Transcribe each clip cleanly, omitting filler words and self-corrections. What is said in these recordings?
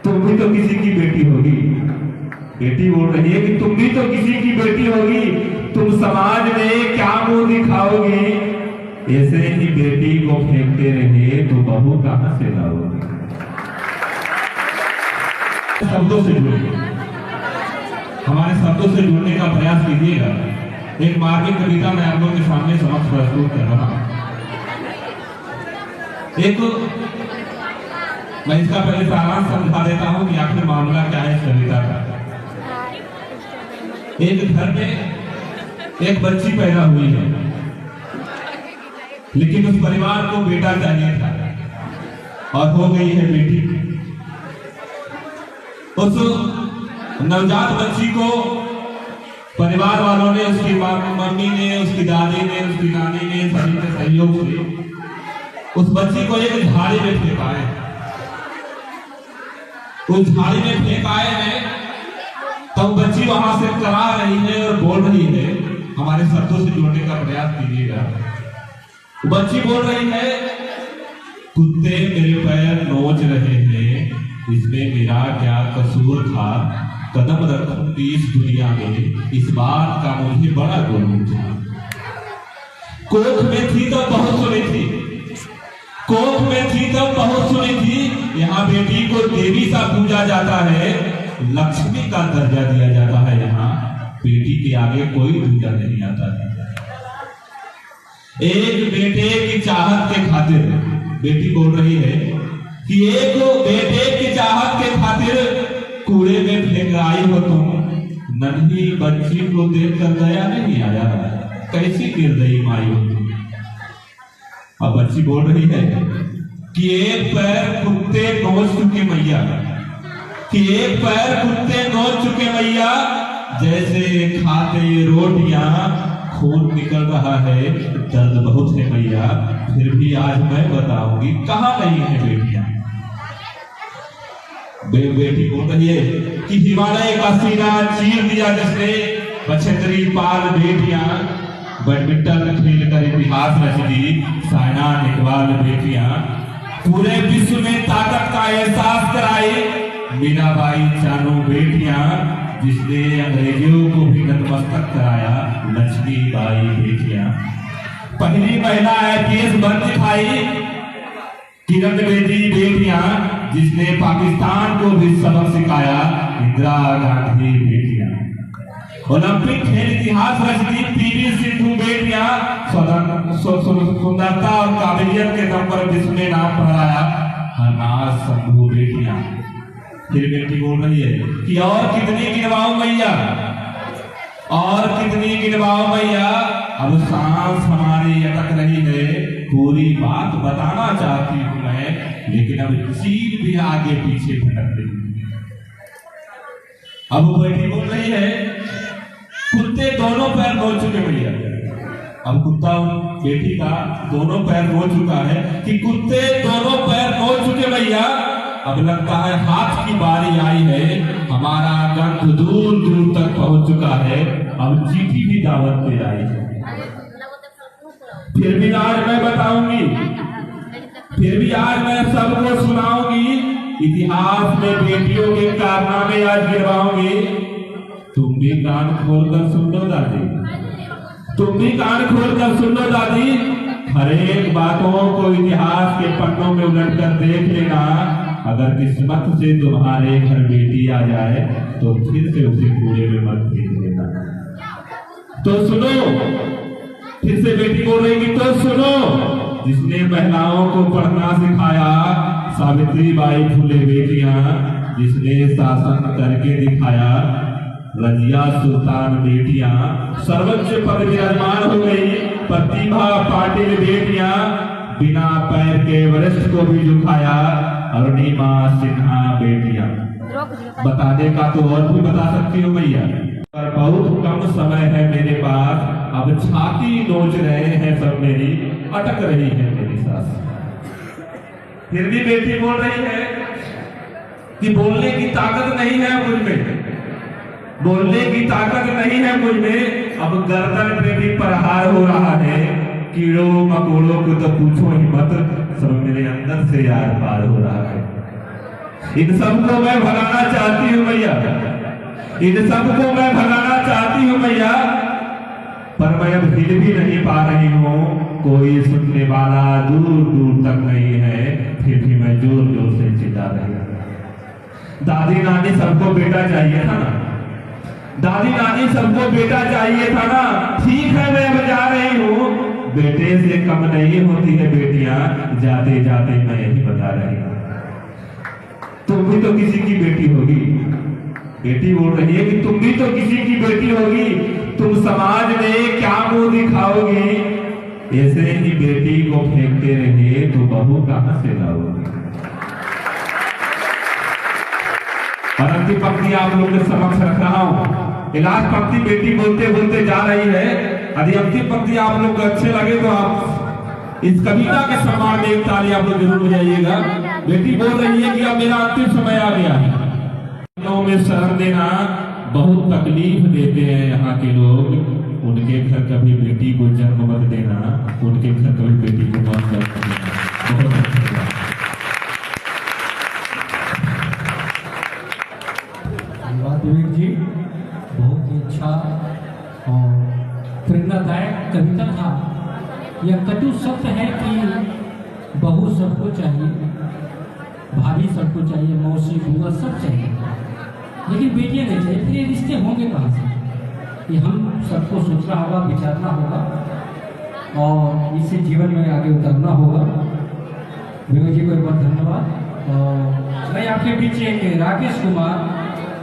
तुम भी तो किसी की बेटी होगी। बेटी बोल रही है कि तुम भी तो किसी की बेटी होगी, तुम समाज में क्या मुंह दिखाओगी। ऐसे ही बेटी को फेंकते रहे तो बहू कहां से लाओगी। शब्दों से जुड़िए, हमारे शब्दों से जुड़ने का प्रयास कीजिएगा। एक मार्मिक कविता मैं आप लोगों के सामने समक्ष प्रस्तुत कर रहा हूं। एक मैं इसका पहले सारांश समझा देता हूं कि आखिर मामला क्या है इस कविता का। एक घर में एक बच्ची पैदा हुई है, लेकिन उस परिवार को बेटा चाहिए था और हो गई है बेटी। उस नवजात बच्ची को परिवार वालों ने, उसकी मम्मी ने, उसकी दादी ने, उसकी नानी ने, सभी के सहयोग से उस बच्ची को एक झाड़ी में फेंका है। उस झाड़ी में फेंकाए हैं तब बच्ची वहां से करा रही है और बोल रही है। हमारे शब्दों से जोड़ने का प्रयास कीजिएगा। बच्ची बोल रही है, कुत्ते मेरे पैर नोच रहे हैं, इसमें मेरा क्या कसूर था। कदम रखूंगी इस दुनिया में, इस बात का मुझे बड़ा गुरूर था। कोख में थी तो बहुत सुनी थी, कोख में थी तो बहुत सुनी थी। यहाँ बेटी को देवी सा पूजा जाता है, लक्ष्मी का दर्जा दिया जाता है। यहाँ बेटी के आगे कोई दूजा नहीं आता है। एक बेटे की चाहत के खातिर बेटी बोल रही है कि एक बेटे की चाहत के खातिर कूड़े में फेंक आई हो तुम। नन्ही बच्ची को देखकर दया नहीं आया, कैसी निर्दयी माई हो तुम। अब बच्ची बोल रही है कि एक पैर कुत्ते नोच चुके मैया, कि एक पैर कुत्ते नोच चुके मैया। जैसे खाते रोटियां खून निकल रहा है, दर्द बहुत है मैया। फिर भी आज मैं बताऊंगी कहां नहीं है बेटियां। बेटी बोल रही है कि हिमालय का सीना चीर दिया जिसने, बछेंद्री पाल बेटियां। बैडमिंटन खेल कर इतिहास रच दी साइना नेहवाल बेटियां। पूरे विश्व में ताकत का एहसास कराई मीराबाई चानू बेटियां। जिसने अंग्रेजों को भी नतमस्तक कराया लक्ष्मीबाई बेटियां। पहली महिला IPS बन दिखाई किरण बेदी बेटियां। जिसने पाकिस्तान को भी सबक सिखाया इंदिरा गांधी बेटियां। ओलंपिक खेल इतिहास रच दी PV सिंधु बेटियां। सुंदरता और काबिलियत के दम पर विश्व में नाम पहराया हरनाज संधू बेटियां। फिर बेटी बोल रही है कि और कितनी गिनवाऊं मैया, और कितनी गिनवाऊं मैया। अब सांस हमारी अटक रही है, पूरी बात बताना चाहती हूं मैं, लेकिन अब चीन भी आगे पीछे भटक रही। अब बेटी बोल रही है, कुत्ते दोनों पैर नोच चुके भैया। अब कुत्ता बेटी का दोनों पैर नोच चुका है कि कुत्ते दोनों पैर नोच चुके भैया। अब लगता है हाथ की बारी आई है, हमारा गंध दूर दूर तक पहुंच चुका है। अब चिट्ठी भी दावत पे आई है। फिर भी आज मैं बताऊंगी, फिर भी आज मैं सबको सुनाऊंगी। इतिहास में बेटियों के कारनामे आज गिरवाऊंगी। तुम भी कान खोलकर सुन लो दादी, तुम भी कान खोलकर सुन लो दादी। हर एक बातों को इतिहास के पन्नों में उलट कर देख लेना। अगर किस्मत से तुम्हारे घर बेटी आ जाए तो फिर से उसे कूड़े में मत फेंक देना। तो सुनो, फिर से बेटी बोल रही कि तो सुनो। जिसने महिलाओं को पढ़ना सिखाया सावित्री बाई फुले बेटियां। जिसने शासन करके दिखाया रजिया सुल्तान बेटियां। सर्वोच्च पद विराजमान हो गई प्रतिभा पाटिल बेटियां। बिना पैर के वरिष्ठ को भी झुकाया अरुणिमा सिन्हा बेटियां। बताने का तो और भी बता सकती हूँ भैया, पर बहुत कम समय है मेरे पास। अब छाती नोच रहे हैं सब मेरी, अटक रही है मेरी सांस। फिर भी बेटी बोल रही है कि बोलने की ताकत नहीं है मुझ में, बोलने की ताकत नहीं है मुझ में। अब गर्दन पे भी प्रहार हो रहा है, कीड़ों मकोड़ों को तो पूछो ही मत, सब मेरे अंदर से यार पार हो रहा है। इन सबको मैं भगाना चाहती हूँ मैया, इन सबको मैं भगाना चाहती हूँ मैया, पर मैं अब हिल भी नहीं पा रही हूँ। कोई सुनने वाला दूर दूर तक नहीं है, फिर भी मैं जोर जोर से चिल्ला रही हूँ। दादी नानी सबको बेटा चाहिए था ना, दादी नानी सबको बेटा चाहिए था ना। ठीक है मैं अब जा रही हूँ, बेटे से कम नहीं होती है बेटियां, जाते जाते मैं यही बता रही हूँ। तुम भी तो किसी की बेटी होगी, बेटी बोल रही है कि तुम भी तो किसी की बेटी होगी, तुम समाज में क्या मुंह दिखाओगी? ऐसे ही बेटी को फेंकते रहे तो बहू कहां से लाओगी? और अंतिम पंक्ति आप लोग के समक्ष रख रहा हूं। लास्ट पंक्ति बेटी बोलते बोलते जा रही है। यदि अंतिम पंक्ति आप लोग को अच्छे लगे तो आप इस कविता के सम्मान में एक ताली आप लोग जरूर बजाइएगा। बेटी बोल रही है कि अब मेरा अंतिम समय आ गया है, में शरण देना बहुत तकलीफ देते हैं यहाँ के लोग। उनके घर कभी बेटी को जन्म मत देना, उनके घर कभी बेटी को मत देना। बहुत अच्छा विवेक जी, बहुत ही अच्छा और प्रेरणादायक कविता था। यह कटु सत्य है कि बहू सबको चाहिए, भाभी सबको चाहिए, मौसी बुआ सब चाहिए, लेकिन बेटियां नहीं चाहिए। फिर ये रिश्ते होंगे कहाँ से? ये हम सबको सोचना होगा, विचारना होगा और इसे जीवन में आगे उतरना होगा। विवेक जी को एक बार धन्यवाद। और मैं आपके बीच एक राकेश कुमार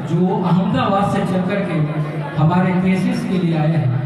जो अहमदाबाद से चल करके हमारे केसेस के लिए आए हैं,